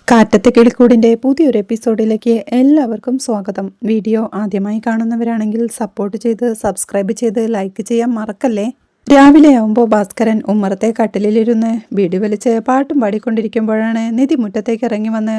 കാറ്റത്തെ കിളിക്കൂടിൻ്റെ പുതിയൊരു എപ്പിസോഡിലേക്ക് എല്ലാവർക്കും സ്വാഗതം. വീഡിയോ ആദ്യമായി കാണുന്നവരാണെങ്കിൽ സപ്പോർട്ട് ചെയ്ത് സബ്സ്ക്രൈബ് ചെയ്ത് ലൈക്ക് ചെയ്യാൻ മറക്കല്ലേ. രാവിലെയാവുമ്പോൾ ഭാസ്കരൻ ഉമ്മറത്തെ കട്ടിലിരുന്ന് ബീഡി വലിച്ച് പാട്ടും പാടിക്കൊണ്ടിരിക്കുമ്പോഴാണ് നിധി മുറ്റത്തേക്ക് ഇറങ്ങി വന്ന്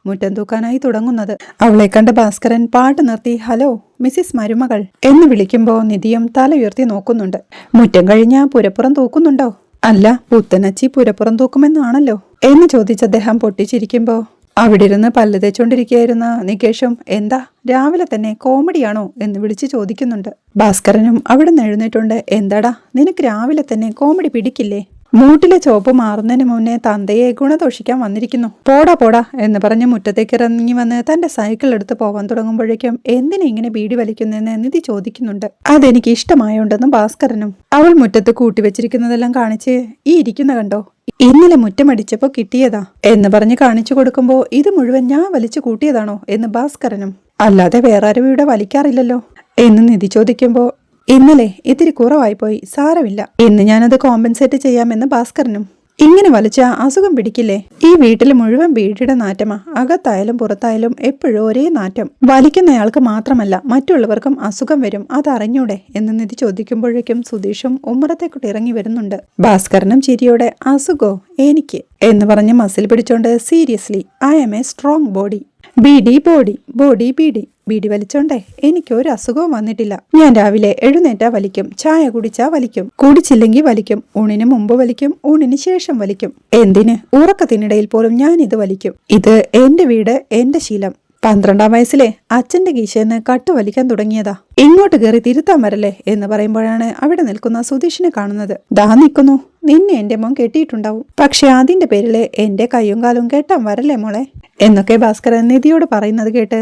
മുറ്റം തൂക്കാനായി തുടങ്ങുന്നത്. അവളെ കണ്ട ഭാസ്കരൻ പാട്ട് നിർത്തി ഹലോ മിസ്സിസ് മരുമകൾ എന്ന് വിളിക്കുമ്പോൾ നിധിയും തല ഉയർത്തി നോക്കുന്നുണ്ട്. മുറ്റം കഴിഞ്ഞാൽ പുരപ്പുറം തൂക്കുന്നുണ്ടോ? അല്ല, പുത്തനച്ചി പുരപ്പുറം തൂക്കുമെന്നാണല്ലോ എന്ന് ചോദിച്ച അദ്ദേഹം പൊട്ടിച്ചിരിക്കുമ്പോ അവിടെ ഇരുന്ന് പല്ല് തേച്ചോണ്ടിരിക്കുകയായിരുന്ന നികേഷും എന്താ രാവിലെ തന്നെ കോമഡിയാണോ എന്ന് വിളിച്ച് ചോദിക്കുന്നുണ്ട്. ഭാസ്കരനും അവിടെ നിന്ന് എഴുന്നേറ്റുണ്ട്. എന്താടാ നിനക്ക് രാവിലെ തന്നെ കോമഡി പിടിക്കില്ലേ? മൂട്ടിലെ ചോപ്പ് മാറുന്നതിന് മുന്നേ തന്തയെ ഗുണദോഷിക്കാൻ വന്നിരിക്കുന്നു. പോടാ പോടാ എന്ന് പറഞ്ഞ് മുറ്റത്തേക്ക് ഇറങ്ങി വന്ന് തന്റെ സൈക്കിൾ എടുത്ത് പോവാൻ തുടങ്ങുമ്പോഴേക്കും എന്തിനാ ഇങ്ങനെ ബീഡി വലിക്കുന്നതെന്ന് നിധി ചോദിക്കുന്നുണ്ട്. അതെനിക്ക് ഇഷ്ടമായോണ്ടെന്ന് ഭാസ്കരനും. അവൾ മുറ്റത്ത് കൂട്ടിവെച്ചിരിക്കുന്നതെല്ലാം കാണിച്ച് ഈ ഇരിക്കുന്ന കണ്ടോ, ഇന്നലെ മുറ്റമടിച്ചപ്പോ കിട്ടിയതാ എന്ന് പറഞ്ഞ് കാണിച്ചു കൊടുക്കുമ്പോ ഇത് മുഴുവൻ ഞാൻ വലിച്ചു കൂട്ടിയതാണോ എന്ന് ഭാസ്കരനും. അല്ലാതെ വേറെ ആരും ഇവിടെ വലിക്കാറില്ലല്ലോ എന്ന് നിധി ചോദിക്കുമ്പോ ഇന്നലെ ഇത്തിരി കുറവായി പോയി, സാരമില്ല, ഇന്ന് ഞാനത് കോമ്പൻസേറ്റ് ചെയ്യാമെന്ന് ഭാസ്കരനും. ഇങ്ങനെ വലിച്ച അസുഖം പിടിക്കില്ലേ? ഈ വീട്ടിൽ മുഴുവൻ ബീഡിയുടെ നാറ്റമാ. അകത്തായാലും പുറത്തായാലും എപ്പോഴും ഒരേ നാറ്റം. വലിക്കുന്നയാൾക്ക് മാത്രമല്ല മറ്റുള്ളവർക്കും അസുഖം വരും, അതറിഞ്ഞൂടെ എന്ന് നിധി ചോദിക്കുമ്പോഴേക്കും സുധീഷും ഉമ്മറത്തേക്കൂട്ട് ഇറങ്ങി വരുന്നുണ്ട്. ഭാസ്കരനും ചിരിയോടെ അസുഖോ എനിക്ക് എന്ന് പറഞ്ഞ് മസിൽ പിടിച്ചോണ്ട് seriously I am a strong body, beedi body, body beedi. Beedi വലിച്ചോണ്ടേ എനിക്കൊരു അസുഖവും വന്നിട്ടില്ല. ഞാൻ രാവിലെ എഴുന്നേറ്റാ വലിക്കും, ചായ കുടിച്ചാ വലിക്കും, കുടിച്ചില്ലെങ്കിൽ വലിക്കും, ഊണിന് മുമ്പ് വലിക്കും, ഊണിന് ശേഷം വലിക്കും. എന്തിന് ഉറക്കത്തിനിടയിൽ പോലും ഞാൻ ഇത് വലിക്കും. ഇത് എന്റെ വീട്, എന്റെ ശീലം. 12-ാം വയസ്സിലെ അച്ഛന്റെ കീശന്ന് കട്ട് വലിക്കാൻ തുടങ്ങിയതാ. ഇങ്ങോട്ട് കയറി തിരുത്താൻ വരല്ലേ എന്ന് പറയുമ്പോഴാണ് അവിടെ നിൽക്കുന്ന സുധീഷിനെ കാണുന്നത്. ദാ നിൽക്കുന്നു, നിന്നെ എന്റെ മോൻ കെട്ടിയിട്ടുണ്ടാവും, പക്ഷെ അതിന്റെ പേരില് എന്റെ കയ്യും കാലും കെട്ടാൻ വരല്ലേ മോളെ എന്നൊക്കെ ഭാസ്കരൻ നിധിയോട് പറയുന്നത് കേട്ട്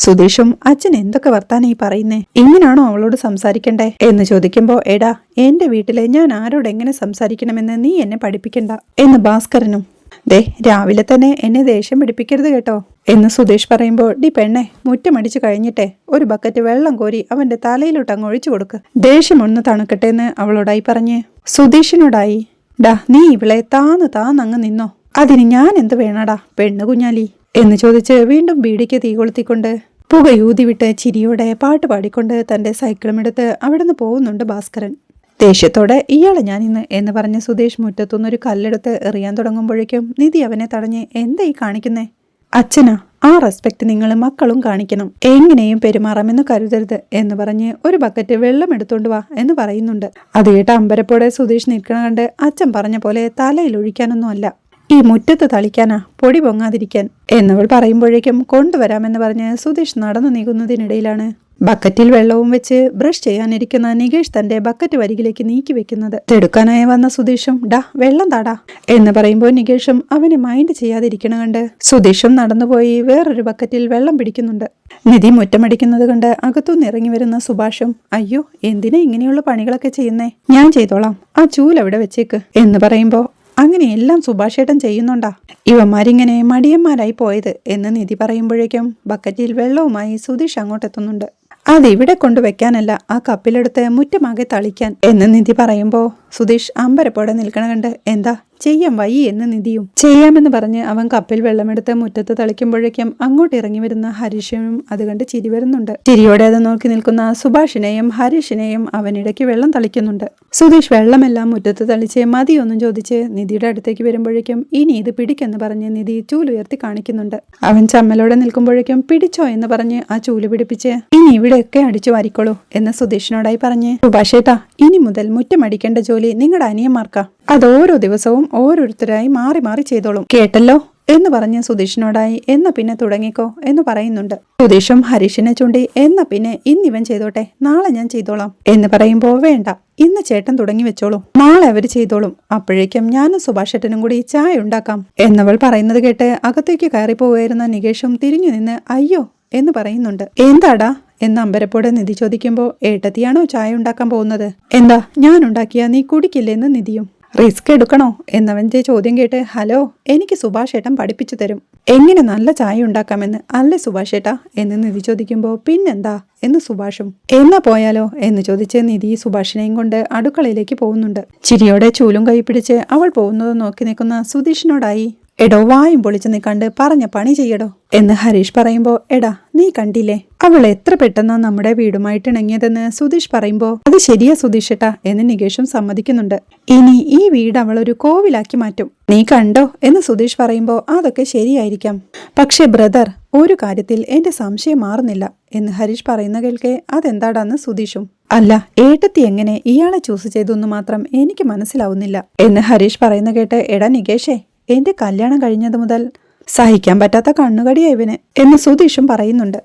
സുധീഷും അച്ഛൻ എന്തൊക്കെ വർത്താനം ഈ പറയുന്നേ, ഇങ്ങനാണോ അവളോട് സംസാരിക്കണ്ടേ എന്ന് ചോദിക്കുമ്പോ എടാ എന്റെ വീട്ടിലെ ഞാൻ ആരോട് എങ്ങനെ സംസാരിക്കണമെന്ന് നീ എന്നെ പഠിപ്പിക്കണ്ട എന്ന് ഭാസ്കരനും. ദേ രാവിലെ തന്നെ എന്നെ ദേഷ്യം പിടിപ്പിക്കരുത് കേട്ടോ എന്ന് സുധീഷ് പറയുമ്പോൾ ഡി പെണ്ണെ, മുറ്റമടിച്ചു കഴിഞ്ഞിട്ടെ ഒരു ബക്കറ്റ് വെള്ളം കോരി അവന്റെ തലയിലോട്ട് അങ്ങ് ഒഴിച്ചു കൊടുക്ക്, ദേഷ്യം ഒന്ന് തണുക്കട്ടെ എന്ന് അവളോടായി പറഞ്ഞ് സുധീഷിനോടായി ഡാ നീ ഇവളെ താന്നങ്ങ് നിന്നോ, അതിന് ഞാൻ എന്ത് വേണടാ പെണ്ണു കുഞ്ഞാലി എന്ന് ചോദിച്ച് വീണ്ടും ബീഡിക്ക് തീ കൊളുത്തിക്കൊണ്ട് പുകയൂതി വിട്ട് ചിരിയോടെ പാട്ട് പാടിക്കൊണ്ട് തന്റെ സൈക്കിളും എടുത്ത് അവിടുന്ന് പോകുന്നുണ്ട് ഭാസ്കരൻ. ദേഷ്യത്തോടെ ഇയാളെ ഞാൻ ഇന്ന് എന്ന് പറഞ്ഞ് സുധീഷ് മുറ്റത്തുനിന്നൊരു കല്ലെടുത്ത് എറിയാൻ തുടങ്ങുമ്പോഴേക്കും നിധി അവനെ തടഞ്ഞ് എന്താ ഈ കാണിക്കുന്നേ? അച്ഛനാ, ആ റെസ്പെക്ട് നിങ്ങൾ മക്കളും കാണിക്കണം, എങ്ങനെയും പെരുമാറാമെന്ന് കരുതരുത് എന്ന് പറഞ്ഞ് ഒരു ബക്കറ്റ് വെള്ളം എടുത്തോണ്ട് വാ എന്ന് പറയുന്നുണ്ട്. അത് കേട്ട അമ്പരപ്പോടെ സുധീഷ് നിൽക്കണ കണ്ട് അച്ഛൻ പറഞ്ഞ പോലെ തലയിൽ ഒഴിക്കാനൊന്നും അല്ല, ഈ മുറ്റത്ത് തളിക്കാനാ, പൊടി പൊങ്ങാതിരിക്കാൻ എന്നവൾ പറയുമ്പോഴേക്കും കൊണ്ടുവരാമെന്ന് പറഞ്ഞ് സുധീഷ് നടന്നു നീങ്ങുന്നതിനിടയിലാണ് ബക്കറ്റിൽ വെള്ളവും വെച്ച് ബ്രഷ് ചെയ്യാനിരിക്കുന്ന നികേഷ് തന്റെ ബക്കറ്റ് വരികിലേക്ക് നീക്കി വെക്കുന്നത്. തെടുക്കാനായി വന്ന സുധീഷും ഡാ വെള്ളം താടാ എന്ന് പറയുമ്പോൾ നികേഷും അവനെ മൈൻഡ് ചെയ്യാതിരിക്കണ കണ്ട് സുധീഷും നടന്നുപോയി വേറൊരു ബക്കറ്റിൽ വെള്ളം പിടിക്കുന്നുണ്ട്. നിധി മുറ്റമടിക്കുന്നത് കണ്ട് അകത്തുനിന്ന് ഇറങ്ങി വരുന്ന സുഭാഷും അയ്യോ എന്തിനാ ഇങ്ങനെയുള്ള പണികളൊക്കെ ചെയ്യുന്നേ, ഞാൻ ചെയ്തോളാം, ആ ചൂലവിടെ വെച്ചേക്ക് എന്ന് പറയുമ്പോ അങ്ങനെയെല്ലാം സുഭാഷേട്ടൻ ചെയ്യുന്നുണ്ടാ, ഇവന്മാരിങ്ങനെ മടിയന്മാരായി പോയത് എന്ന് നിധി പറയുമ്പോഴേക്കും ബക്കറ്റിൽ വെള്ളവുമായി സുധീഷ് അങ്ങോട്ടെത്തുന്നുണ്ട്. അതിവിടെ കൊണ്ടുവെക്കാനല്ല, ആ കപ്പിലെടുത്ത് മുറ്റമാകെ തളിക്കാൻ എന്ന് നിധി പറയുമ്പോ സുധീഷ് അമ്പരപ്പോടെ നിൽക്കണ കണ്ട് എന്താ ചെയ്യാൻ വയ്യ എന്ന് നിധിയും. ചെയ്യാമെന്ന് പറഞ്ഞ് അവൻ കപ്പിൽ വെള്ളമെടുത്ത് മുറ്റത്ത് തളിക്കുമ്പോഴേക്കും അങ്ങോട്ട് ഇറങ്ങി വരുന്ന ഹരീഷിനും അത് കണ്ട് ചിരി വരുന്നുണ്ട്. ചിരിയോടെ അത് നോക്കി നിൽക്കുന്ന സുഭാഷിനെയും ഹരീഷിനെയും അവനിടയ്ക്ക് വെള്ളം തളിക്കുന്നുണ്ട്. സുധീഷ് വെള്ളമെല്ലാം മുറ്റത്ത് തളിച്ച് മതിയൊന്നും ചോദിച്ച് നിധിയുടെ അടുത്തേക്ക് വരുമ്പോഴേക്കും ഇനി ഇത് പിടിക്കെന്ന് പറഞ്ഞ് നിധി ചൂലുയർത്തി കാണിക്കുന്നുണ്ട്. അവൻ ചമ്മലോടെ നിൽക്കുമ്പോഴേക്കും പിടിച്ചോ എന്ന് പറഞ്ഞ് ആ ചൂല് പിടിപ്പിച്ച് ഇനി ഇവിടെയൊക്കെ അടിച്ചു വാരിക്കോളൂ എന്ന് സുധീഷിനോടായി പറഞ്ഞ് സുഭാഷേട്ടാ ഇനി മുതൽ മുറ്റമടിക്കേണ്ട ജോലി നിങ്ങളുടെ അനിയന്മാർക്കാ, അത് ഓരോ ദിവസവും ഓരോരുത്തരായി മാറി മാറി ചെയ്തോളും കേട്ടല്ലോ എന്ന് പറഞ്ഞ് സുധീഷിനോടായി എന്നാ പിന്നെ തുടങ്ങിക്കോ എന്ന് പറയുന്നുണ്ട്. സുധീഷും ഹരീഷിനെ ചൂണ്ടി എന്നാ പിന്നെ ഇന്നിവൻ ചെയ്തോട്ടെ, നാളെ ഞാൻ ചെയ്തോളാം എന്ന് പറയുമ്പോ വേണ്ട, ഇന്ന് ചേട്ടൻ തുടങ്ങി വെച്ചോളൂ, നാളെ അവര് ചെയ്തോളും, അപ്പോഴേക്കും ഞാനും സുഭാഷേട്ടനും കൂടി ചായ ഉണ്ടാക്കാം എന്നവൾ പറയുന്നത് കേട്ട് അകത്തേക്ക് കയറി പോവുകയായിരുന്ന നികേഷും തിരിഞ്ഞു നിന്ന് അയ്യോ എന്ന് പറയുന്നുണ്ട്. എന്താടാ എന്ന് അമ്പരപ്പോടെ നിധി ചോദിക്കുമ്പോ ഏട്ടത്തിയാണോ ചായ ഉണ്ടാക്കാൻ പോകുന്നത്? എന്താ ഞാൻ ഉണ്ടാക്കിയാ നീ കുടിക്കില്ലെന്ന് നിധിയും. റിസ്ക് എടുക്കണോ എന്നവന്റെ ചോദ്യം കേട്ട് ഹലോ എനിക്ക് സുഭാഷേട്ടൻ പഠിപ്പിച്ചു തരും എങ്ങനെ നല്ല ചായ ഉണ്ടാക്കാമെന്ന് അല്ലേ സുഭാഷേട്ടാ എന്ന് നിധി ചോദിക്കുമ്പോ പിന്നെന്താ എന്ന് സുഭാഷും. എന്നാ പോയാലോ എന്ന് ചോദിച്ച് നിധി സുഭാഷിനെയും കൊണ്ട് അടുക്കളയിലേക്ക് പോകുന്നുണ്ട്. ചിരിയോടെ ചൂലും കൈ പിടിച്ച് അവൾ പോകുന്നത് നോക്കി നിൽക്കുന്ന സുധീഷിനോടായി എടോ വായും പൊളിച്ച് നീ കണ്ട് പറഞ്ഞ പണി ചെയ്യടോ എന്ന് ഹരീഷ് പറയുമ്പോ എടാ നീ കണ്ടില്ലേ അവൾ എത്ര പെട്ടെന്നാ നമ്മുടെ വീടുമായിട്ട് ഇണങ്ങിയതെന്ന് സുധീഷ് പറയുമ്പോ അത് ശരിയാ സുധീഷേട്ടാ എന്ന് നികേഷും സമ്മതിക്കുന്നുണ്ട്. ഇനി ഈ വീട് അവളൊരു കോവിലാക്കി മാറ്റും, നീ കണ്ടോ എന്ന് സുധീഷ് പറയുമ്പോ അതൊക്കെ ശരിയായിരിക്കാം, പക്ഷെ ബ്രദർ ഒരു കാര്യത്തിൽ എന്റെ സംശയം മാറുന്നില്ല എന്ന് ഹരീഷ് പറയുന്ന കേൾക്കെ അതെന്താടാന്ന് സുധീഷും. അല്ല ഏട്ടത്തി എങ്ങനെ ഇയാളെ ചൂസ് ചെയ്തൊന്നു മാത്രം എനിക്ക് മനസ്സിലാവുന്നില്ല എന്ന് ഹരീഷ് പറയുന്ന കേട്ട് എടാ നികേഷേ എന്റെ കല്യാണം കഴിഞ്ഞത് മുതൽ സഹിക്കാൻ പറ്റാത്ത കണ്ണുകടിയാ ഇവന് എന്ന് സുധീഷും പറയുന്നുണ്ട്.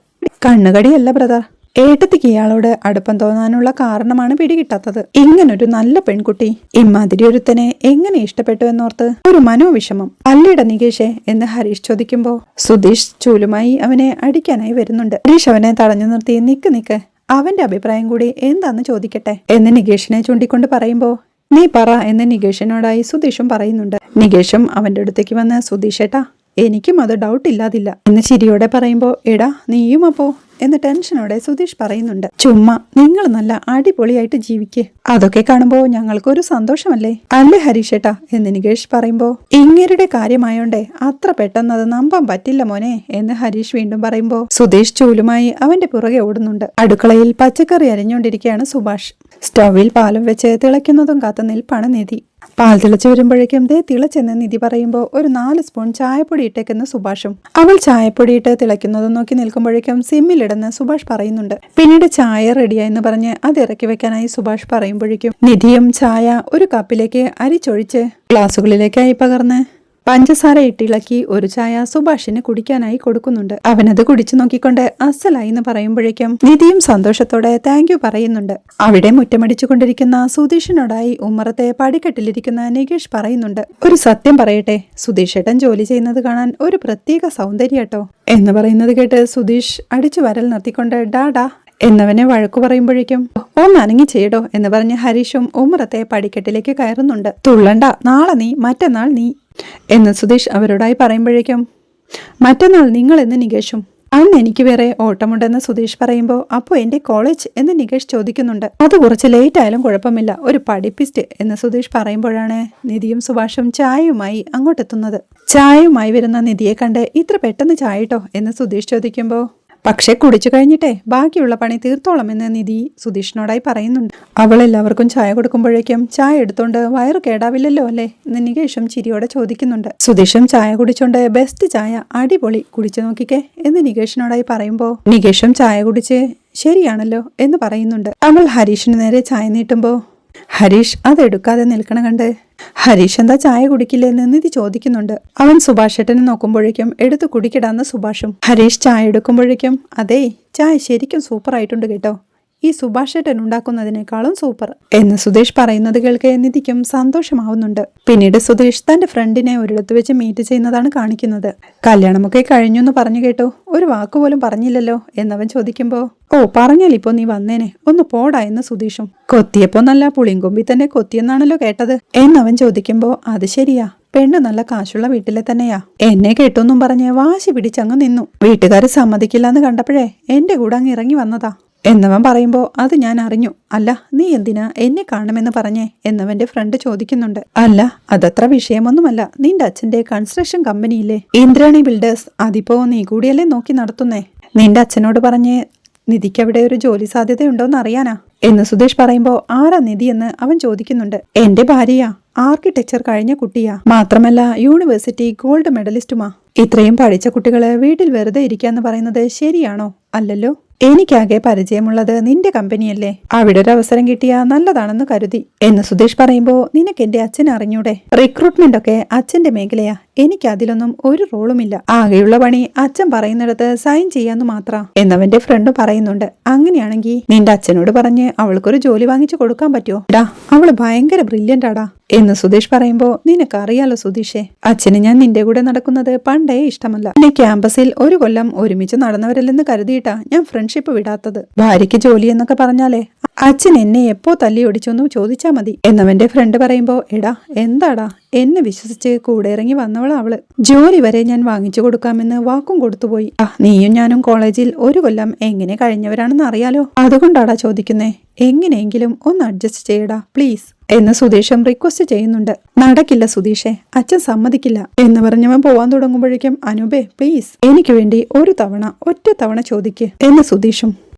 കണ്ണുകടിയല്ല ബ്രദർ, ഏട്ടത്തിക്ക് ഇയാളോട് അടുപ്പം തോന്നാനുള്ള കാരണമാണ് പിടികിട്ടാത്തത്. ഇങ്ങനൊരു നല്ല പെൺകുട്ടി ഇമാതിരി ഒരുത്തനെ എങ്ങനെ ഇഷ്ടപ്പെട്ടു എന്നോർത്ത് ഒരു മനോവിഷമം. അല്ലേട നികേഷേ എന്ന് ഹരീഷ് ചോദിക്കുമ്പോ സുധീഷ് ചൂലുമായി അവനെ അടിക്കാനായി വരുന്നുണ്ട്. ഹരീഷ് അവനെ തടഞ്ഞു നിർത്തി നിക്ക് അവന്റെ അഭിപ്രായം കൂടി എന്താന്ന് ചോദിക്കട്ടെ എന്ന് നികേഷിനെ ചൂണ്ടിക്കൊണ്ട് പറയുമ്പോ നീ പറ എന്ന് നികേഷിനോടായി സുധീഷും പറയുന്നുണ്ട്. നികേഷും അവന്റെ അടുത്തേക്ക് വന്ന് സുധീഷേട്ടാ എനിക്കും അത് ഡൗട്ട് ഇല്ലാതില്ല എന്ന് ചിരിയോടെ പറയുമ്പോ എടാ നീയും അപ്പോ എന്ന് ടെൻഷനോടെ സുധീഷ് പറയുന്നുണ്ട്. ചുമ്മാ നിങ്ങൾ നല്ല അടിപൊളിയായിട്ട് ജീവിക്കേ, അതൊക്കെ കാണുമ്പോ ഞങ്ങൾക്കൊരു സന്തോഷമല്ലേ അല്ലേ ഹരീഷേട്ടാ എന്ന് നികേഷ് പറയുമ്പോ ഇങ്ങരുടെ കാര്യമായോണ്ടേ അത്ര പെട്ടെന്ന് അത് നമ്പാൻ പറ്റില്ല മോനെ എന്ന് ഹരീഷ് വീണ്ടും പറയുമ്പോ സുധീഷ് ചൂലുമായി അവന്റെ പുറകെ ഓടുന്നുണ്ട്. അടുക്കളയിൽ പച്ചക്കറി അരിഞ്ഞുകൊണ്ടിരിക്കുകയാണ് സുഭാഷ്. സ്റ്റൗവിൽ പാലും വെച്ച് തിളയ്ക്കുന്നതും കാത്തു നിൽപ്പാണ് നിധി. പാൽ തിളച്ചു വരുമ്പോഴേക്കും ദേ തിളച്ചെന്ന് നിധി പറയുമ്പോൾ ഒരു 4 സ്പൂൺ ചായപ്പൊടി ഇട്ടേക്കുന്ന സുഭാഷും. അവൾ ചായപ്പൊടി ഇട്ട് തിളയ്ക്കുന്നതും നോക്കി നിൽക്കുമ്പോഴേക്കും സിമ്മിലിടുന്ന സുഭാഷ് പറയുന്നുണ്ട്. പിന്നീട് ചായ റെഡിയായെന്ന് പറഞ്ഞ് അത് ഇറക്കി വെക്കാനായി സുഭാഷ് പറയുമ്പോഴേക്കും നിധിയും ചായ ഒരു കപ്പിലേക്ക് അരിച്ചൊഴിച്ച് ഗ്ലാസുകളിലേക്കായി പകർന്ന് പഞ്ചസാര ഇട്ടിളക്കി ഒരു ചായ സുഭാഷിന് കുടിക്കാനായി കൊടുക്കുന്നുണ്ട്. അവനത് കുടിച്ചു നോക്കിക്കൊണ്ട് അസലായി എന്ന് പറയുമ്പോഴേക്കും നിധിയും സന്തോഷത്തോടെ താങ്ക് യു പറയുന്നുണ്ട്. അവിടെ മുറ്റമടിച്ചുകൊണ്ടിരിക്കുന്ന സുധീഷിനോടായി ഉമ്മറത്തെ പടിക്കെട്ടിലിരിക്കുന്ന നികേഷ് പറയുന്നുണ്ട്. ഒരു സത്യം പറയട്ടെ, സുധീഷേട്ടൻ ജോലി ചെയ്യുന്നത് കാണാൻ ഒരു പ്രത്യേക സൗന്ദര്യാട്ടോ എന്ന് പറയുന്നത് കേട്ട് സുധീഷ് അടിച്ചു വരൽ നിർത്തിക്കൊണ്ട് ഡാഡാ എന്നവനെ വഴക്കു പറയുമ്പോഴേക്കും ഒന്നനങ്ങി ചെയ്യടോ എന്ന് പറഞ്ഞ് ഹരീഷും ഉമ്മറത്തെ പടിക്കെട്ടിലേക്ക് കയറുന്നുണ്ട്. തുള്ളണ്ട, നാളെ നീ മറ്റന്നാൾ നീ എന്ന് സുധീഷ് അവരോടായി പറയുമ്പോഴേക്കും മറ്റന്നാൾ നിങ്ങൾ എന്ന് നികേഷും. അന്ന് എനിക്ക് വേറെ ഓട്ടമുണ്ടെന്ന് സുധീഷ് പറയുമ്പോൾ അപ്പോൾ എന്റെ കോളേജ് എന്ന് നികേഷ് ചോദിക്കുന്നുണ്ട്. അത് കുറച്ച് ലേറ്റ് ആയാലും കുഴപ്പമില്ല, ഒരു പഠിപ്പിസ്റ്റ് എന്ന് സുധീഷ് പറയുമ്പോഴാണ് നിധിയും സുഭാഷും ചായയുമായി അങ്ങോട്ടെത്തുന്നത്. ചായയുമായി വരുന്ന നിധിയെ കണ്ട് ഇത്ര പെട്ടെന്ന് ചായട്ടോ എന്ന് സുധീഷ് ചോദിക്കുമ്പോൾ പക്ഷെ കുടിച്ചു കഴിഞ്ഞിട്ടേ ബാക്കിയുള്ള പണി തീർത്തോളം എന്ന് നിധി സുധീഷിനോടായി പറയുന്നുണ്ട്. അവൾ എല്ലാവർക്കും ചായ കൊടുക്കുമ്പോഴേക്കും ചായ എടുത്തോണ്ട് വയറു കേടാവില്ലല്ലോ അല്ലേ എന്ന് നികേഷും ചിരിയോടെ ചോദിക്കുന്നുണ്ട്. സുധീഷും ചായ കുടിച്ചോണ്ട് ബെസ്റ്റ് ചായ, അടിപൊളി, കുടിച്ചു നോക്കിക്കേ എന്ന് നികേഷിനോടായി പറയുമ്പോ നികേഷും ചായ കുടിച്ച് ശരിയാണല്ലോ എന്ന് പറയുന്നുണ്ട്. അവൾ ഹരീഷിന് നേരെ ചായ നീട്ടുമ്പോ ഹരീഷ് അതെടുക്കാതെ നിൽക്കണ കണ്ട് ഹരീഷ് എന്താ ചായ കുടിക്കില്ലെന്ന് നിധി ചോദിക്കുന്നുണ്ട്. അവൻ സുഭാഷേട്ടനെ നോക്കുമ്പോഴേക്കും എടുത്തു കുടിക്കിടാന്ന് സുഭാഷും. ഹരീഷ് ചായ എടുക്കുമ്പോഴേക്കും അതേ ചായ ശരിക്കും സൂപ്പർ ആയിട്ടുണ്ട് കേട്ടോ, ഈ സുഭാഷേട്ടൻ ഉണ്ടാക്കുന്നതിനേക്കാളും സൂപ്പർ എന്ന് സുധീഷ് പറയുന്നത് കേൾക്കെ നിധിക്കും സന്തോഷമാവുന്നുണ്ട്. പിന്നീട് സുധീഷ് തന്റെ ഫ്രണ്ടിനെ ഒരിടത്ത് വെച്ച് മീറ്റ് ചെയ്യുന്നതാണ് കാണിക്കുന്നത്. കല്യാണമൊക്കെ കഴിഞ്ഞു എന്ന് പറഞ്ഞു കേട്ടോ, ഒരു വാക്കുപോലും പറഞ്ഞില്ലല്ലോ എന്നവൻ ചോദിക്കുമ്പോ ഓ പറഞ്ഞാൽ ഇപ്പൊ നീ വന്നേനെ, ഒന്ന് പോടാ എന്ന് സുധീഷും. കൊത്തിയപ്പോ നല്ല പുളിങ്കൊമ്പി തന്നെ കൊത്തിയെന്നാണല്ലോ കേട്ടത് എന്നവൻ ചോദിക്കുമ്പോ അത് ശരിയാ, പെണ്ണ് നല്ല കാശുള്ള വീട്ടിലെ തന്നെയാ, എന്നെ കേട്ടൊന്നും പറഞ്ഞ് വാശി പിടിച്ചങ്ങ് നിന്നു, വീട്ടുകാര് സമ്മതിക്കില്ലാന്ന് കണ്ടപ്പോഴേ എന്റെ കൂടെ അങ്ങ് ഇറങ്ങി വന്നതാ എന്നവൻ പറയുമ്പോ അത് ഞാൻ അറിഞ്ഞു. അല്ല നീ എന്തിനാ എന്നെ കാണുമെന്ന് പറഞ്ഞേ എന്നവന്റെ ഫ്രണ്ട് ചോദിക്കുന്നുണ്ട്. അല്ല അതത്ര വിഷയമൊന്നുമല്ല, നിന്റെ അച്ഛന്റെ കൺസ്ട്രക്ഷൻ കമ്പനിയില്ലേ ഇന്ദ്രാണി ബിൽഡേഴ്സ്, അതിപ്പോ നീ കൂടിയല്ലേ നോക്കി നടത്തുന്നേ, നിന്റെ അച്ഛനോട് പറഞ്ഞ് നിധിക്ക് അവിടെ ഒരു ജോലി സാധ്യതയുണ്ടോന്ന് അറിയാനാ എന്ന് സുധീഷ് പറയുമ്പോ ആരാ നിധി എന്ന് അവൻ ചോദിക്കുന്നുണ്ട്. എന്റെ ഭാര്യയാ, ആർക്കിടെക്ചർ കഴിഞ്ഞ കുട്ടിയാ, മാത്രമല്ല യൂണിവേഴ്സിറ്റി ഗോൾഡ് മെഡലിസ്റ്റുമാ. ഇത്രയും പഠിച്ച കുട്ടികള് വീട്ടിൽ വെറുതെ ഇരിക്കാന്ന് പറയുന്നത് ശരിയാണോ? അല്ലല്ലോ, എനിക്കാകെ പരിചയമുള്ളത് നിന്റെ കമ്പനിയല്ലേ, അവിടെ ഒരു അവസരം കിട്ടിയാ നല്ലതാണെന്ന് കരുതി എന്ന് സുധീഷ് പറയുമ്പോ നിനക്ക് എന്റെ അച്ഛനെ അറിഞ്ഞൂടെ, റിക്രൂട്ട്മെന്റ് ഒക്കെ അച്ഛന്റെ മേഖലയാ, എനിക്ക് അതിലൊന്നും ഒരു റോളുമില്ല, ആകെയുള്ള പണി അച്ഛൻ പറയുന്നിടത്ത് സൈൻ ചെയ്യാന്ന് മാത്രം എന്നവന്റെ ഫ്രണ്ട് പറയുന്നുണ്ട്. അങ്ങനെയാണെങ്കിൽ നിന്റെ അച്ഛനോട് പറഞ്ഞ് അവൾക്കൊരു ജോലി വാങ്ങിച്ചു കൊടുക്കാൻ പറ്റുമോ? ഡാ അവള് ഭയങ്കര ബ്രില്യന്റ് ആടാ എന്ന് സുധീഷ് പറയുമ്പോ നിനക്കറിയാലോ സുധീഷേ, അച്ഛന് ഞാൻ നിന്റെ കൂടെ നടക്കുന്നത് പണ്ടേ ഇഷ്ടമല്ല, എന്നെ ക്യാമ്പസിൽ ഒരു കൊല്ലം ഒരുമിച്ച് നടന്നവരല്ലെന്ന് കരുതിയിട്ടാ ഞാൻ ഫ്രണ്ട്ഷിപ്പ് വിടാത്തത്, ഭാര്യയ്ക്ക് ജോലി എന്നൊക്കെ പറഞ്ഞാലേ അച്ഛൻ എന്നെ എപ്പോ തല്ലി ഒടിച്ചൊന്നു ചോദിച്ചാ മതി എന്നവന്റെ ഫ്രണ്ട് പറയുമ്പോ എടാ എന്താടാ, എന്നെ വിശ്വസിച്ച് കൂടെ ഇറങ്ങി വന്നവളാ അവള്, ജോലി വരെ ഞാൻ വാങ്ങിച്ചു കൊടുക്കാമെന്ന് വാക്കും കൊടുത്തുപോയി, നീയും ഞാനും കോളേജിൽ ഒരു കൊല്ലം എങ്ങനെ കഴിഞ്ഞവരാണെന്ന് അറിയാലോ, അതുകൊണ്ടാടാ ചോദിക്കുന്നേ, എങ്ങനെയെങ്കിലും ഒന്ന് അഡ്ജസ്റ്റ് ചെയ്യടാ പ്ലീസ് എന്ന് സുധീഷും റിക്വസ്റ്റ് ചെയ്യുന്നുണ്ട്. നടക്കില്ല സുധീഷെ, അച്ഛൻ സമ്മതിക്കില്ല എന്ന് പറഞ്ഞവൻ പോവാൻ തുടങ്ങുമ്പോഴേക്കും അനൂപേ പ്ലീസ് എനിക്ക് വേണ്ടി ഒറ്റ തവണ ചോദിക്ക് എന്ന് സുധീഷും.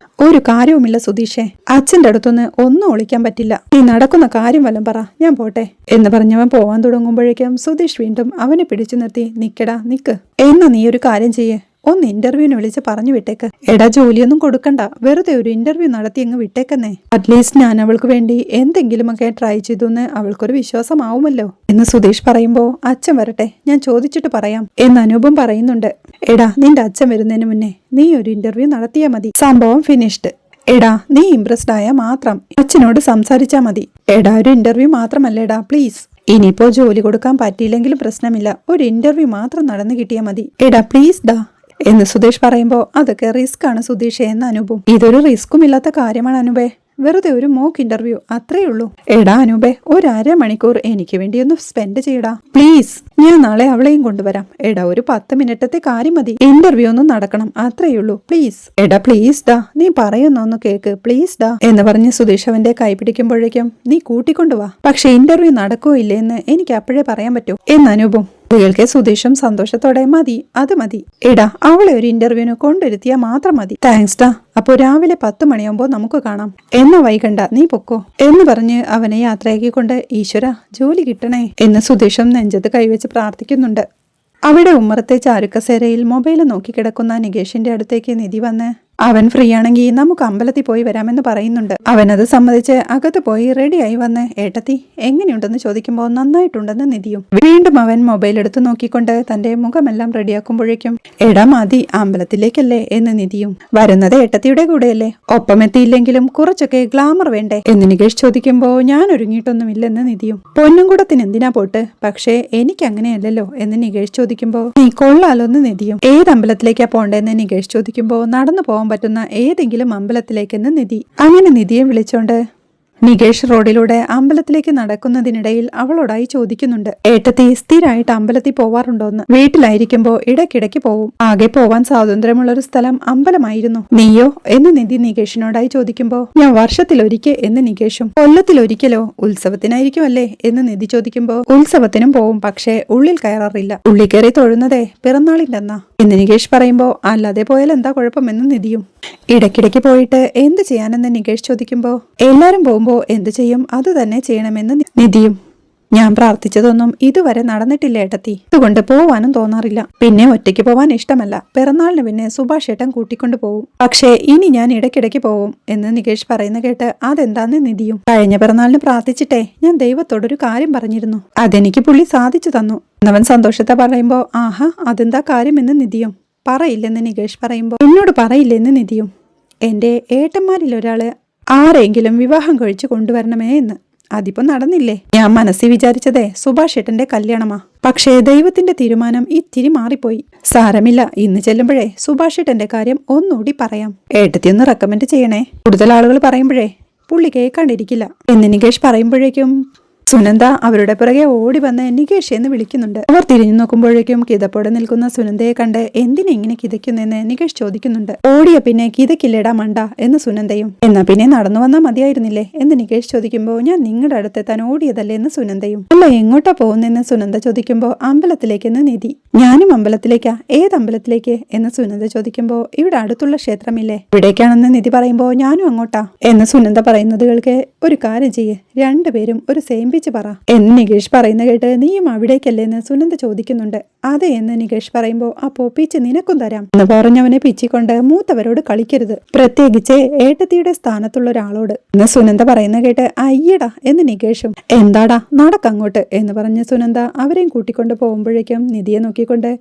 ഒരു കാര്യവുമില്ല സുധീഷെ, അച്ഛന്റെ അടുത്തൊന്ന് ഒന്നും ഒളിക്കാൻ പറ്റില്ല. നീ നടക്കുന്ന കാര്യം വല്ലതും പറ, ഞാൻ പോട്ടെ എന്ന് പറഞ്ഞവൻ പോവാൻ തുടങ്ങുമ്പോഴേക്കും സുധീഷ് വീണ്ടും അവനെ പിടിച്ചു നിർത്തി. നിക്കടാ നിക്ക്, എന്നാ നീ ഒരു കാര്യം ചെയ്യേ, ഒന്ന് ഇന്റർവ്യൂവിന് വിളിച്ച് പറഞ്ഞു വിട്ടേക്ക്. എടാ ജോലിയൊന്നും കൊടുക്കണ്ട, വെറുതെ ഒരു ഇന്റർവ്യൂ നടത്തി അങ്ങ് വിട്ടേക്കെന്നേ. അറ്റ്ലീസ്റ്റ് ഞാൻ അവൾക്ക് വേണ്ടി എന്തെങ്കിലുമൊക്കെ ട്രൈ ചെയ്തെന്ന് അവൾക്കൊരു വിശ്വാസമാവുമല്ലോ എന്ന് സുധീഷ് പറയുമ്പോ അച്ഛൻ വരട്ടെ, ഞാൻ ചോദിച്ചിട്ട് പറയാം എന്ന് അനൂപം പറയുന്നുണ്ട്. എടാ നിന്റെ അച്ഛൻ വരുന്നതിന് മുന്നേ നീ ഒരു ഇന്റർവ്യൂ നടത്തിയാ മതി, സംഭവം ഫിനിഷ്ഡ്. എടാ നീ ഇംപ്രസ്ഡ് ആയാൽ മാത്രം അച്ഛനോട് സംസാരിച്ചാ മതി. എടാ ഒരു ഇന്റർവ്യൂ മാത്രമല്ലേടാ പ്ലീസ്. ഇനിയിപ്പോ ജോലി കൊടുക്കാൻ പറ്റിയില്ലെങ്കിലും പ്രശ്നമില്ല, ഒരു ഇന്റർവ്യൂ മാത്രം നടന്നു കിട്ടിയാൽ മതി. എടാ പ്ലീസ് ഡാ എന്ന് സുധീഷ് പറയുമ്പോ അതൊക്കെ റിസ്ക് ആണ് സുധീഷ് എന്ന് അനൂപും. ഇതൊരു റിസ്ക്കും ഇല്ലാത്ത കാര്യമാണ് അനൂപേ, വെറുതെ ഒരു മോക്ക് ഇന്റർവ്യൂ അത്രേ ഉള്ളൂ. എടാ അനൂപേ ഒരു അരമണിക്കൂർ എനിക്ക് വേണ്ടി ഒന്ന് സ്പെൻഡ് ചെയ്യടാ പ്ലീസ്, ഞാൻ നാളെ അവളെയും കൊണ്ടുവരാം. എടാ ഒരു 10 മിനിറ്റത്തെ കാര്യം മതി, ഇന്റർവ്യൂ ഒന്നും നടക്കണം അത്രയുള്ളൂ പ്ലീസ്. എടാ പ്ലീസ് ഡാ, നീ പറയുന്നൊന്ന് കേക്ക് പ്ലീസ് ഡാ എന്ന് പറഞ്ഞ് സുധീഷ് അവന്റെ കൈ പിടിക്കുമ്പോഴേക്കും നീ കൂട്ടിക്കൊണ്ടുവാ, പക്ഷെ ഇന്റർവ്യൂ നടക്കോ ഇല്ലേ എന്ന് എനിക്ക് അപ്പോഴേ പറയാൻ പറ്റൂ എന്ന് അനൂപും. കേൾക്കെ സുധീഷും സന്തോഷത്തോടെ മതി അത് മതി, എടാ അവളെ ഒരു ഇന്റർവ്യൂവിന് കൊണ്ടിരുത്തിയാൽ മാത്രം മതി. താങ്ക്സ് ഡാ, അപ്പോ രാവിലെ 10 മണിയാകുമ്പോ നമുക്ക് കാണാം, എന്നാ വൈകണ്ട നീ പൊക്കോ എന്ന് പറഞ്ഞ് അവനെ യാത്രയാക്കിക്കൊണ്ട് ഈശ്വര ജോലി കിട്ടണേ എന്ന് സുധീഷും നെഞ്ചത്ത് കൈവച്ച് പ്രാർത്ഥിക്കുന്നുണ്ട്. അവിടെ ഉമ്മറത്തെ ചാരുക്കസേരയിൽ മൊബൈൽ നോക്കിക്കിടക്കുന്ന നികേഷിന്റെ അടുത്തേക്ക് നിധി വന്ന് അവൻ ഫ്രീ ആണെങ്കിൽ നമുക്ക് അമ്പലത്തിൽ പോയി വരാമെന്ന് പറയുന്നുണ്ട്. അവനത് സമ്മതിച്ച് അകത്ത് പോയി റെഡിയായി വന്ന് ഏട്ടത്തി എങ്ങനെയുണ്ടെന്ന് ചോദിക്കുമ്പോൾ നന്നായിട്ടുണ്ടെന്ന് നിധിയും. വീണ്ടും അവൻ മൊബൈൽ എടുത്ത് നോക്കിക്കൊണ്ട് തന്റെ മുഖമെല്ലാം റെഡിയാക്കുമ്പോഴേക്കും എടാ മതി അമ്പലത്തിലേക്കല്ലേ എന്ന് നിധിയും. വരുന്നത് ഏട്ടത്തിയുടെ കൂടെയല്ലേ, ഒപ്പമെത്തിയില്ലെങ്കിലും കുറച്ചൊക്കെ ഗ്ലാമർ വേണ്ടേ എന്ന് നികേഷ് ചോദിക്കുമ്പോൾ ഞാൻ ഒരുങ്ങിയിട്ടൊന്നുമില്ലെന്ന് നിധിയും. പൊന്നുംകുടത്തിന് എന്തിനാ പോട്ട്, പക്ഷേ എനിക്ക് അങ്ങനെയല്ലല്ലോ എന്ന് നികേഷ് ചോദിക്കുമ്പോൾ നീ കൊള്ളാലോന്ന് നിധിയും. ഏത് അമ്പലത്തിലേക്കാ പോണ്ടേന്ന് നികേഷ് ചോദിക്കുമ്പോൾ നടന്നു പോകാൻ പറ്റുന്ന ഏതെങ്കിലും അമ്പലത്തിലേക്കെന്ന് നിധി. അങ്ങനെ നിധിയെ വിളിച്ചോണ്ട് നികേഷ് റോഡിലൂടെ അമ്പലത്തിലേക്ക് നടക്കുന്നതിനിടയിൽ അവളോടായി ചോദിക്കുന്നുണ്ട്. ഏട്ടത്തി സ്ഥിരമായിട്ട് അമ്പലത്തിൽ പോവാറുണ്ടോന്ന്. വീട്ടിലായിരിക്കുമ്പോ ഇടയ്ക്കിടയ്ക്ക് പോവും, ആകെ പോവാൻ സ്വാതന്ത്ര്യമുള്ളൊരു സ്ഥലം അമ്പലമായിരുന്നു. നീയോ എന്ന് നിധി നികേഷിനോടായി ചോദിക്കുമ്പോ ഞാൻ വർഷത്തിലൊരിക്കൽ എന്ന് നികേഷും. കൊല്ലത്തിലൊരിക്കലോ, ഉത്സവത്തിനായിരിക്കും അല്ലേ എന്ന് നിധി ചോദിക്കുമ്പോ ഉത്സവത്തിനും പോവും, പക്ഷേ ഉള്ളിൽ കയറാറില്ല, ഉള്ളിൽ കയറി തൊഴുന്നതേ പിറന്നാളിന്റെ അന്നാ എന്ന് നികേഷ് പറയുമ്പോ അല്ലാതെ പോയാൽ എന്താ കുഴപ്പമെന്ന് നിധിയും. ഇടയ്ക്കിടയ്ക്ക് പോയിട്ട് എന്ത് ചെയ്യാനെന്ന് നികേഷ് ചോദിക്കുമ്പോ എല്ലാരും പോകുമ്പോ എന്ത് ചെയ്യും അത് തന്നെ ചെയ്യണമെന്ന് നിധിയും. ഞാൻ പ്രാർത്ഥിച്ചതൊന്നും ഇതുവരെ നടന്നിട്ടില്ല ഏട്ടത്തി, അതുകൊണ്ട് പോവാനും തോന്നാറില്ല. പിന്നെ ഒറ്റയ്ക്ക് പോവാൻ ഇഷ്ടമല്ല, പിറന്നാളിന് പിന്നെ സുഭാഷ് ഏട്ടൻ കൂട്ടിക്കൊണ്ടു പോവും, പക്ഷേ ഇനി ഞാൻ ഇടയ്ക്കിടയ്ക്ക് പോവും എന്ന് നികേഷ് പറയുന്ന കേട്ട് അതെന്താന്ന് നിധിയും. കഴിഞ്ഞ പിറന്നാളിന് പ്രാർത്ഥിച്ചിട്ടേ ഞാൻ ദൈവത്തോടൊരു കാര്യം പറഞ്ഞിരുന്നു, അതെനിക്ക് പുള്ളി സാധിച്ചു തന്നു എന്നവൻ സന്തോഷത്തെ പറയുമ്പോ ആഹാ അതെന്താ കാര്യമെന്ന് നിധിയും. പറയില്ലെന്ന് നികേഷ് പറയുമ്പോ എന്നോട് പറയില്ലെന്ന് നിധിയും. എന്റെ ഏട്ടന്മാരിൽ ഒരാള് ആരെങ്കിലും വിവാഹം കഴിച്ചു കൊണ്ടുവരണമേ എന്ന്. അതിപ്പോ നടന്നില്ലേ. ഞാൻ മനസ്സിൽ വിചാരിച്ചതേ സുഭാഷ് ഏട്ടന്റെ കല്യാണമാ, പക്ഷേ ദൈവത്തിന്റെ തീരുമാനം ഇത്തിരി മാറിപ്പോയി. സാരമില്ല, ഇന്ന് ചെല്ലുമ്പോഴേ സുഭാഷ് ഏട്ടന്റെ കാര്യം ഒന്നുകൂടി പറയാം, ഏട്ടത്തി ഒന്ന് റെക്കമെൻഡ് ചെയ്യണേ. കൂടുതൽ ആളുകൾ പറയുമ്പോഴേ പുള്ളി കേൾക്കാണ്ടിരിക്കില്ല എന്ന് നികേഷ് പറയുമ്പോഴേക്കും സുനന്ദ അവരുടെ പിറകെ ഓടി വന്ന് നികേഷ് എന്ന് വിളിക്കുന്നുണ്ട്. അവർ തിരിഞ്ഞു നോക്കുമ്പോഴേക്കും കിതപ്പോടെ നിൽക്കുന്ന സുനന്ദയെ കണ്ട് എന്തിനാ ഇങ്ങനെ കിതയ്ക്കുന്നെന്ന് നികേഷ് ചോദിക്കുന്നുണ്ട്. ഓടിയ പിന്നെ കിതക്കില്ലേടാ മണ്ട എന്ന് സുനന്ദയും. എന്നാ പിന്നെ നടന്നു വന്നാൽ മതിയായിരുന്നില്ലേ എന്ന് നികേഷ് ചോദിക്കുമ്പോൾ ഞാൻ നിങ്ങളുടെ അടുത്തെത്താൻ ഓടിയതല്ലേ എന്ന് സുനന്ദയും. അല്ല എങ്ങോട്ടാ പോകുന്നെന്ന് സുനന്ദ ചോദിക്കുമ്പോൾ അമ്പലത്തിലേക്കെന്ന് നിധി. ഞാനും അമ്പലത്തിലേക്കാ, ഏത് അമ്പലത്തിലേക്ക് എന്ന് സുനന്ദ ചോദിക്കുമ്പോൾ ഇവിടെ അടുത്തുള്ള ക്ഷേത്രമില്ലേ ഇവിടേക്കാണെന്ന് നിധി പറയുമ്പോൾ ഞാനും അങ്ങോട്ടാ എന്ന് സുനന്ദ പറയുന്നത് കേൾക്കെ ഒരു കാര്യം ചെയ്യേ, രണ്ടുപേരും ഒരു സെയിം പറ എന്ന് നികേഷ് പറയുന്ന കേട്ട് നീയും അവിടേക്കല്ലേ എന്ന് സുനന്ദ ചോദിക്കുന്നുണ്ട്. അതെ എന്ന് നികേഷ് പറയുമ്പോ അപ്പോ പിച്ച് നിനക്കും തരാം എന്ന് പറഞ്ഞവനെ പിച്ചിക്കൊണ്ട് മൂത്തവരോട് കളിക്കരുത്, പ്രത്യേകിച്ച് ഏട്ടത്തിയുടെ സ്ഥാനത്തുള്ള ഒരാളോട് എന്ന് സുനന്ദ പറയുന്ന കേട്ട് അയ്യടാ എന്ന് നികേഷും. എന്താടാ നടക്കങ്ങോട്ട് എന്ന് പറഞ്ഞ് സുനന്ദ അവരെയും കൂട്ടിക്കൊണ്ട് പോകുമ്പോഴേക്കും നിധിയെ നോക്കിക്കൊണ്ട്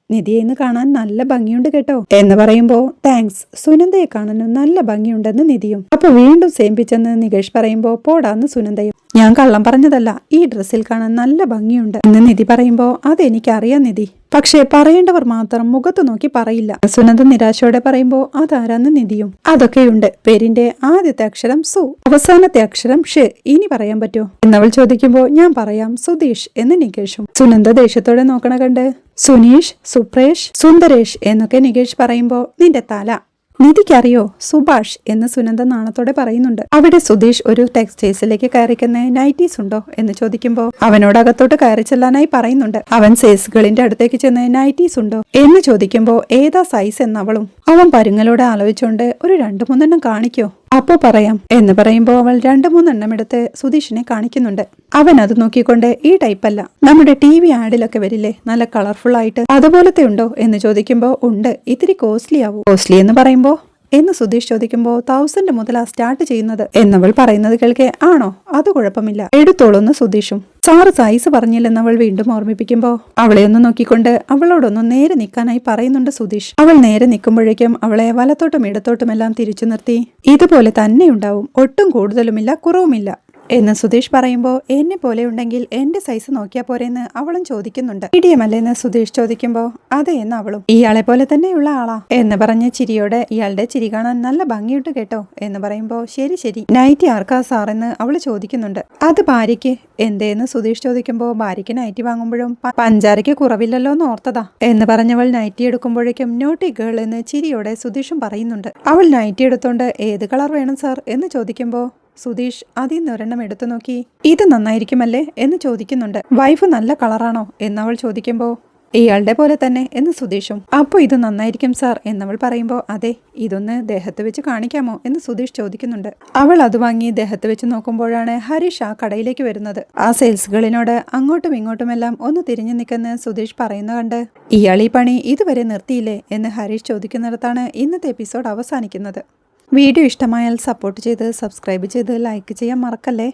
നിധിയെ ഇന്ന് കാണാൻ നല്ല ഭംഗിയുണ്ട് കേട്ടോ എന്ന് പറയുമ്പോ താങ്ക്സ്, സുനന്ദയെ കാണാനും നല്ല ഭംഗിയുണ്ടെന്ന് നിധിയും. അപ്പൊ വീണ്ടും സേമിപ്പിച്ചെന്ന് നികേഷ് പറയുമ്പോ പോടാന്ന് സുനന്ദയും. ഞാൻ കള്ളം പറഞ്ഞതല്ല, ഈ ഡ്രസ്സിൽ കാണാൻ നല്ല ഭംഗിയുണ്ട് എന്ന് നിധി പറയുമ്പോ അതെനിക്കറിയാം നിധി, പക്ഷേ പറയേണ്ടവർ മാത്രം മുഖത്ത് നോക്കി പറയില്ല. സുനന്ദ നിരാശയോടെ പറയുമ്പോ അതാരാന്ന് നിധിയും. അതൊക്കെയുണ്ട്, പേരിന്റെ ആദ്യത്തെ അക്ഷരം സു, അവസാനത്തെ അക്ഷരം ഷ്, ഇനി പറയാൻ പറ്റുമോ എന്നവൾ ചോദിക്കുമ്പോ ഞാൻ പറയാം സുധീഷ് എന്ന് നികേഷും. സുനന്ദ ദേഷ്യത്തോടെ നോക്കണ കണ്ട് സുനീഷ്, സുപ്രേഷ്, സുന്ദരേഷ് എന്നൊക്കെ നികേഷ് പറയുമ്പോ നിന്റെ തല നിധിക്കറിയോ സുഭാഷ് എന്ന് സുനന്ദ നാണത്തോടെ പറയുന്നുണ്ട്. അവിടെ സുധീഷ് ഒരു ടെക്സ്റ്റൈൽസിലേക്ക് കയറിക്കുന്ന നൈറ്റീസ് ഉണ്ടോ എന്ന് ചോദിക്കുമ്പോൾ അവനോട് അകത്തോട്ട് കയറി ചെല്ലാനായി പറയുന്നുണ്ട്. അവൻ സെയിൽസുകളിന്റെ അടുത്തേക്ക് ചെന്ന് നൈറ്റീസ് ഉണ്ടോ എന്ന് ചോദിക്കുമ്പോൾ ഏതാ സൈസ് എന്നവളും. അവൻ പരുങ്ങലോടെ ആലോചിച്ചുകൊണ്ട് ഒരു 2-3 കാണിക്കോ അപ്പോ പറയാം എന്ന് പറയുമ്പോൾ അവൾ 2-3 എടുത്ത് സുധീഷിനെ കാണിക്കുന്നുണ്ട്. അവൻ അത് നോക്കിക്കൊണ്ട് ഈ ടൈപ്പല്ല, നമ്മുടെ TV ആഡിലൊക്കെ വരില്ലേ നല്ല കളർഫുൾ ആയിട്ട്, അതുപോലത്തെ ഉണ്ടോ എന്ന് ചോദിക്കുമ്പോൾ ഉണ്ട്, ഇത്തിരി കോസ്റ്റ്ലി ആവും. കോസ്റ്റ്ലി എന്ന് പറയുമ്പോൾ എന്ന് സുധീഷ് ചോദിക്കുമ്പോൾ 1000 മുതലാ സ്റ്റാർട്ട് ചെയ്യുന്നത് എന്നവൾ പറയുന്നത് കേൾക്കെ ആണോ, അത് കുഴപ്പമില്ല, എടുത്തോളൂന്ന് സുധീഷും. സാറ് സൈസ് പറഞ്ഞില്ലെന്നവൾ വീണ്ടും ഓർമ്മിപ്പിക്കുമ്പോൾ അവളെ ഒന്ന് നോക്കിക്കൊണ്ട് അവളോടൊന്ന് നേരെ നിൽക്കാനായി പറയുന്നുണ്ട് സുധീഷ്. അവൾ നേരെ നിൽക്കുമ്പോഴേക്കും അവളെ വലത്തോട്ടും ഇടത്തോട്ടുമെല്ലാം തിരിച്ചു നിർത്തി ഇതുപോലെ തന്നെ ഉണ്ടാവും, ഒട്ടും കൂടുതലുമില്ല കുറവുമില്ല എന്ന് സുധീഷ് പറയുമ്പോൾ എന്നെ പോലെ ഉണ്ടെങ്കിൽ എന്റെ സൈസ് നോക്കിയാ പോരെന്ന് അവളും ചോദിക്കുന്നുണ്ട്. മീഡിയമല്ലേന്ന് സുധീഷ് ചോദിക്കുമ്പോൾ അതെ എന്ന് അവളും. ഇയാളെ പോലെ തന്നെയുള്ള ആളാ എന്ന് പറഞ്ഞ് ചിരിയോടെ ഇയാളുടെ ചിരി കാണാൻ നല്ല ഭംഗിയിട്ട് കേട്ടോ എന്ന് പറയുമ്പോൾ ശരി ശരി, നൈറ്റി ആർക്കാ സാറെന്ന് അവള് ചോദിക്കുന്നുണ്ട്. അത് ഭാര്യയ്ക്ക്. എന്തേന്ന് സുധീഷ് ചോദിക്കുമ്പോൾ ഭാര്യയ്ക്ക് നൈറ്റി വാങ്ങുമ്പോഴും പഞ്ചാരയ്ക്ക് കുറവില്ലല്ലോ എന്ന് ഓർത്തതാ എന്ന് പറഞ്ഞവൾ നൈറ്റി എടുക്കുമ്പോഴേക്കും നോട്ടി ഗേൾ എന്ന് ചിരിയോടെ സുധീഷും പറയുന്നുണ്ട്. അവൾ നൈറ്റി എടുത്തോണ്ട് ഏത് കളർ വേണം സാർ എന്ന് ചോദിക്കുമ്പോൾ സുധീഷ് അതിൽ നിന്ന് എടുത്തു നോക്കി ഇത് നന്നായിരിക്കുമല്ലേ എന്ന് ചോദിക്കുന്നുണ്ട്. വൈഫ് നല്ല കളറാണോ എന്നവൾ ചോദിക്കുമ്പോൾ ഇയാളുടെ പോലെ തന്നെ എന്ന് സുധീഷും. അപ്പോൾ ഇത് നന്നായിരിക്കും സാർ എന്നവൾ പറയുമ്പോൾ അതെ, ഇതൊന്ന് ദേഹത്ത് വെച്ച് കാണിക്കാമോ എന്ന് സുധീഷ് ചോദിക്കുന്നുണ്ട്. അവൾ അത് വാങ്ങി ദേഹത്ത് വെച്ച് നോക്കുമ്പോഴാണ് ഹരീഷ് ആ കടയിലേക്ക് വരുന്നത്. ആ സെയിൽസുകളിനോട് അങ്ങോട്ടും ഇങ്ങോട്ടുമെല്ലാം ഒന്ന് തിരിഞ്ഞു നിൽക്കുന്ന സുധീഷ് പറയുന്ന കണ്ട് ഇയാൾ ഈ പണി ഇതുവരെ നിർത്തിയില്ലേ എന്ന് ഹരീഷ് ചോദിക്കുന്നിടത്താണ് ഇന്നത്തെ എപ്പിസോഡ് അവസാനിക്കുന്നത്. വീഡിയോ ഇഷ്ടമായാൽ സപ്പോർട്ട് ചെയ്ത് സബ്സ്ക്രൈബ് ചെയ്ത് ലൈക്ക് ചെയ്യാൻ മറക്കല്ലേ.